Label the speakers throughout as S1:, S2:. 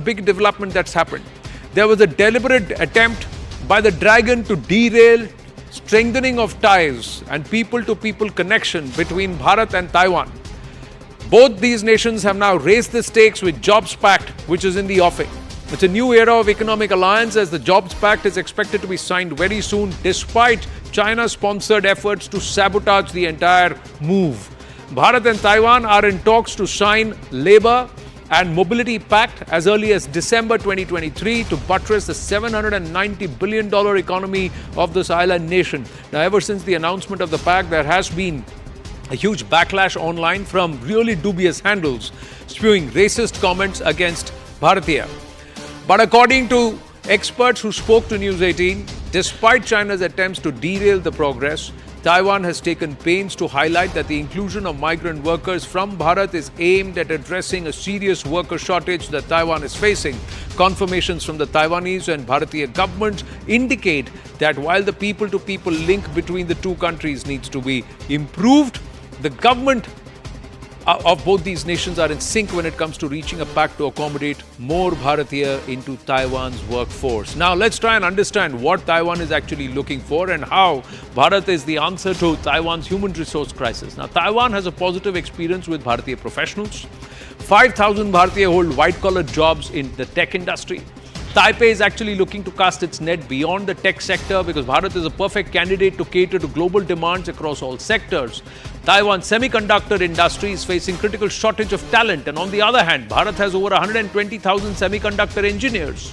S1: big development that's happened. There was a deliberate attempt by the dragon to derail strengthening of ties and people-to-people connection between Bharat and Taiwan. Both these nations have now raised the stakes with Jobs Pact, which is in the offing. It's a new era of economic alliance as the Jobs Pact is expected to be signed very soon, despite China-sponsored efforts to sabotage the entire move. Bharat and Taiwan are in talks to sign Labour and Mobility Pact as early as December 2023 to buttress the $790 billion economy of this island nation. Now, ever since the announcement of the pact, there has been a huge backlash online from really dubious handles spewing racist comments against Bharatiya. But according to experts who spoke to News 18, despite China's attempts to derail the progress, Taiwan has taken pains to highlight that the inclusion of migrant workers from Bharat is aimed at addressing a serious worker shortage that Taiwan is facing. Confirmations from the Taiwanese and Bharatiya governments indicate that while the people-to-people link between the two countries needs to be improved, the government of both these nations are in sync when it comes to reaching a pact to accommodate more Bharatiya into Taiwan's workforce. Now, let's try and understand what Taiwan is actually looking for and how Bharat is the answer to Taiwan's human resource crisis. Now, Taiwan has a positive experience with Bharatiya professionals. 5,000 Bharatiya hold white-collar jobs in the tech industry. Taipei is actually looking to cast its net beyond the tech sector because Bharat is a perfect candidate to cater to global demands across all sectors. Taiwan's semiconductor industry is facing critical shortage of talent, and on the other hand, Bharat has over 120,000 semiconductor engineers.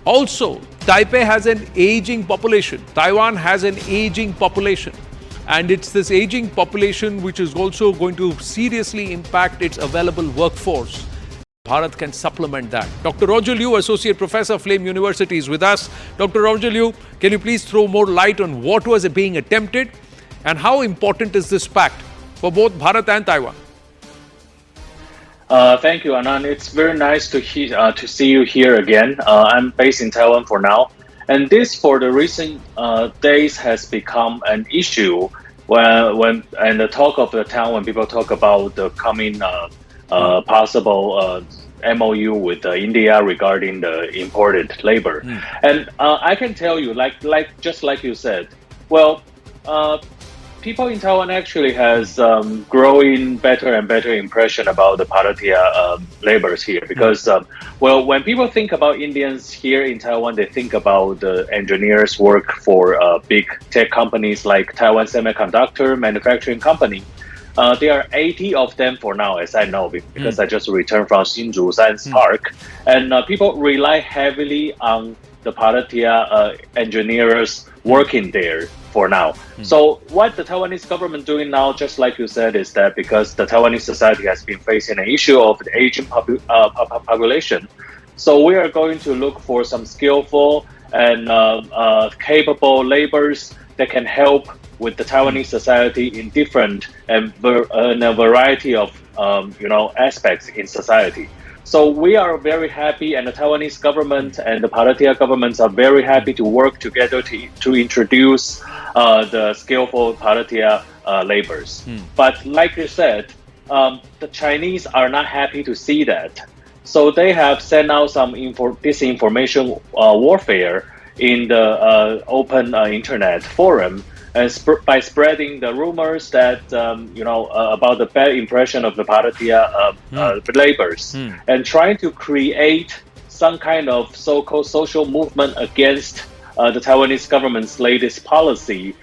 S1: Also, Taipei has an aging population. Taiwan has an aging population. And it's this aging population which is also going to seriously impact its available workforce. Bharat can supplement that. Dr. Roger Liu, Associate Professor of Flame University, is with us. Dr. Roger Liu, can you please throw more light on what was being attempted and how important is this pact for both Bharat and Taiwan?
S2: Thank you, Anand. It's very nice to see you here again. I'm based in Taiwan for now, and this for the recent days has become an issue when the talk of the town when people talk about the coming possible MOU with India regarding the imported labor. And I can tell you, just like you said, well, people in Taiwan actually has growing better and better impression about the Bharatiya laborers here because, well, when people think about Indians here in Taiwan, they think about the engineers work for big tech companies like Taiwan Semiconductor Manufacturing Company. There are 80 of them for now, as I know, because I just returned from Hsinchu Science Park. And people rely heavily on the Bharatiya engineers working there for now. So what the Taiwanese government doing now, just like you said, is that because the Taiwanese society has been facing an issue of the aging population, so we are going to look for some skillful and capable laborers that can help with the Taiwanese society in different and a variety of aspects in society. So we are very happy, and the Taiwanese government and the Bharatiya governments are very happy to work together to introduce the skillful Bharatiya laborers. But like you said, the Chinese are not happy to see that. So they have sent out some disinformation warfare in the open internet forum, and by spreading the rumors that about the bad impression of the Bharatiya laborers, and trying to create some kind of so-called social movement against the Taiwanese government's latest policy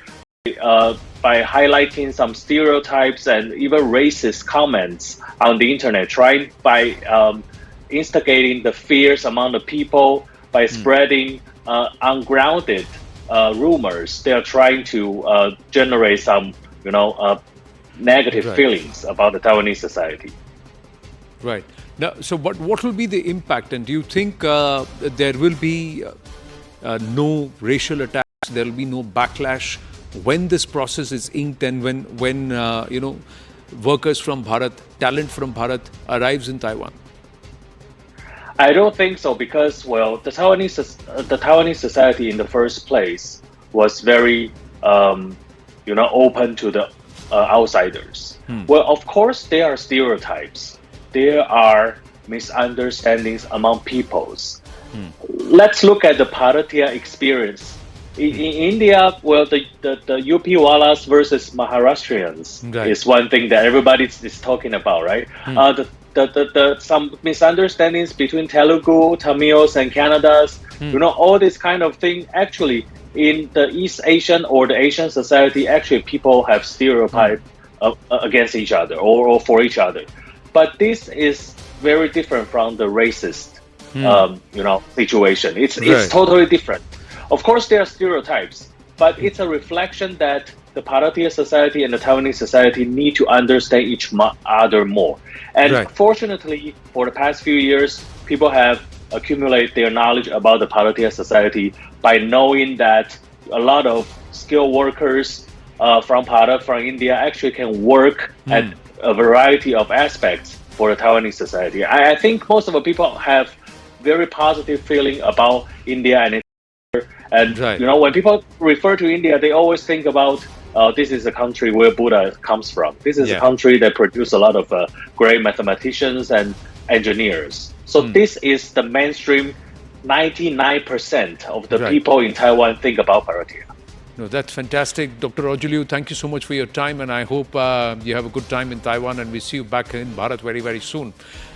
S2: by highlighting some stereotypes and even racist comments on the internet, trying by instigating the fears among the people by spreading ungrounded rumors. They are trying to generate some, negative feelings about the Taiwanese society.
S1: Right. Now, so what will be the impact? And do you think there will be no racial attacks? There will be no backlash when this process is inked and when workers from Bharat, talent from Bharat arrives in Taiwan?
S2: I don't think so because, well, the Taiwanese society in the first place was very, open to the outsiders. Well, of course, there are stereotypes. There are misunderstandings among peoples. Let's look at the Bharatiya experience. In India, well, the UP Walas versus Maharashtrians
S1: Right.
S2: is one thing that everybody is talking about, right? Some misunderstandings between Telugu, Tamils, and Canada's, all this kind of thing. Actually, in the East Asian or the Asian society, actually people have stereotype against each other or for each other. But this is very different from the racist, situation. It's
S1: Right.
S2: totally different. Of course, there are stereotypes, but it's a reflection that the Bharatiya society and the Taiwanese society need to understand each other more. And
S1: Right.
S2: fortunately, for the past few years, people have accumulated their knowledge about the Bharatiya society by knowing that a lot of skilled workers from Bharat, from India, actually can work at a variety of aspects for the Taiwanese society. I think most of the people have very positive feeling about India and
S1: Right.
S2: when people refer to India, they always think about this is a country where Buddha comes from. This is a country that produces a lot of great mathematicians and engineers. So this is the mainstream. 99% of the
S1: Right.
S2: people in Taiwan think about Bharatiya.
S1: No, that's fantastic. Dr. Rojuliu, thank you so much for your time, and I hope you have a good time in Taiwan, and we see you back in Bharat very, very soon.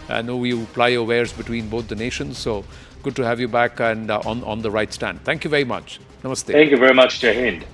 S1: I know you ply your wares between both the nations, so good to have you back and on the right stand. Thank you very much. Namaste.
S2: Thank you very much, Jai Hind.